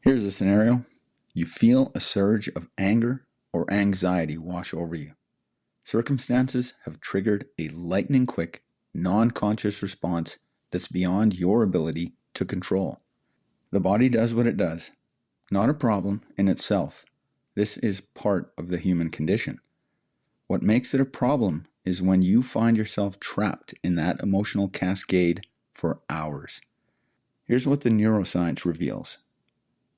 Here's a scenario. You feel a surge of anger or anxiety wash over you. Circumstances have triggered a lightning-quick, non-conscious response that's beyond your ability to control. The body does what it does. Not a problem in itself. This is part of the human condition. What makes it a problem is when you find yourself trapped in that emotional cascade for hours. Here's what the neuroscience reveals.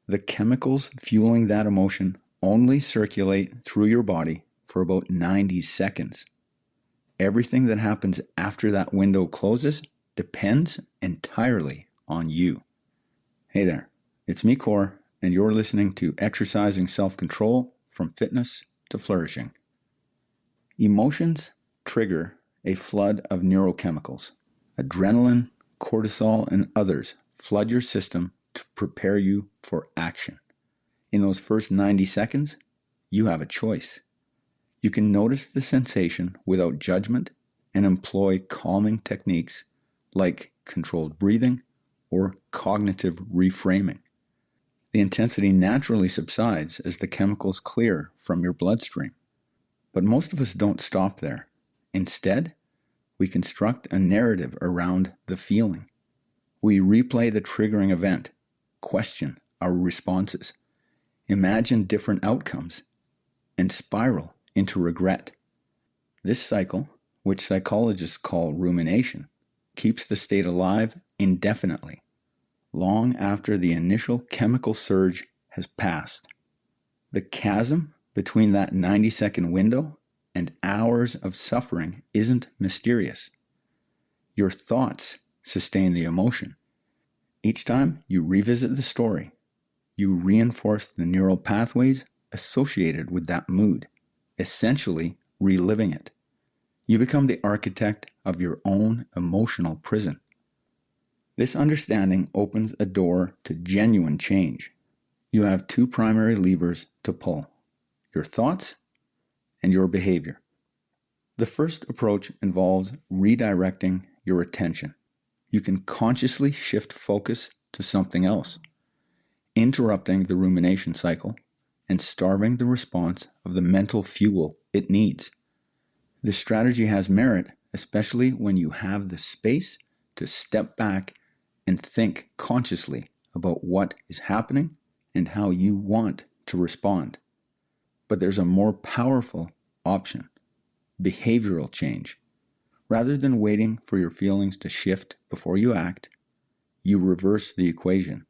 The chemicals fueling that emotion only circulate through your body for about 90 seconds. Everything that happens after that window closes depends entirely on you. Hey there, it's me, Core, and you're listening to Exercising Self-Control from Fitness to Flourishing. Emotions trigger a flood of neurochemicals. Adrenaline, cortisol, and others flood your system to prepare you for action. In those first 90 seconds, you have a choice. You can notice the sensation without judgment and employ calming techniques like controlled breathing or cognitive reframing. The intensity naturally subsides as the chemicals clear from your bloodstream. But most of us don't stop there. Instead, we construct a narrative around the feeling. We replay the triggering event, question our responses, imagine different outcomes, and spiral into regret. This cycle, which psychologists call rumination, keeps the state alive indefinitely, long after the initial chemical surge has passed. The chasm between that 90-second window and hours of suffering isn't mysterious. Your thoughts sustain the emotion. Each time you revisit the story, you reinforce the neural pathways associated with that mood, essentially reliving it. You become the architect of your own emotional prison. This understanding opens a door to genuine change. You have two primary levers to pull: your thoughts and your behavior. The first approach involves redirecting your attention. You can consciously shift focus to something else, interrupting the rumination cycle and starving the response of the mental fuel it needs. This strategy has merit, especially when you have the space to step back and think consciously about what is happening and how you want to respond. But there's a more powerful option: behavioral change. Rather than waiting for your feelings to shift before you act, you reverse the equation.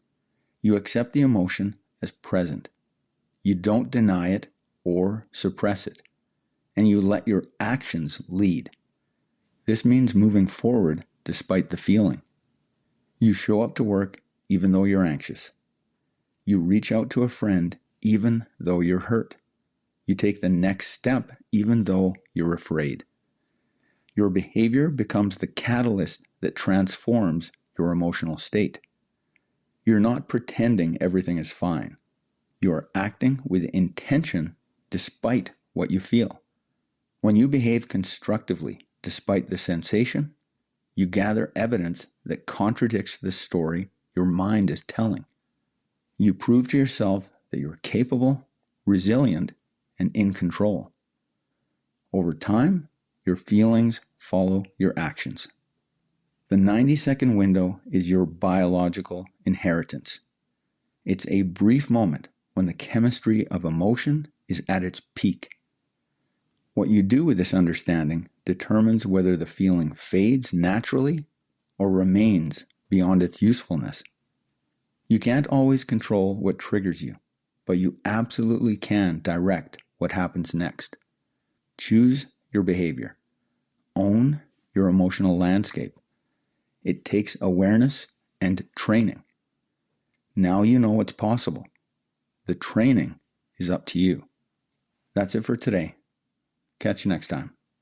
You accept the emotion as present. You don't deny it or suppress it, and you let your actions lead. This means moving forward despite the feeling. You show up to work even though you're anxious. You reach out to a friend even though you're hurt. You take the next step even though you're afraid. Your behavior becomes the catalyst that transforms your emotional state. You're not pretending everything is fine. You are acting with intention despite what you feel. When you behave constructively despite the sensation, you gather evidence that contradicts the story your mind is telling. You prove to yourself that you're capable, resilient, and in control. Over time, your feelings follow your actions. The 90-second window is your biological inheritance. It's a brief moment when the chemistry of emotion is at its peak. What you do with this understanding determines whether the feeling fades naturally or remains beyond its usefulness. You can't always control what triggers you, but you absolutely can direct what happens next. Choose your behavior. Own your emotional landscape. It takes awareness and training. Now you know what's possible. The training is up to you. That's it for today. Catch you next time.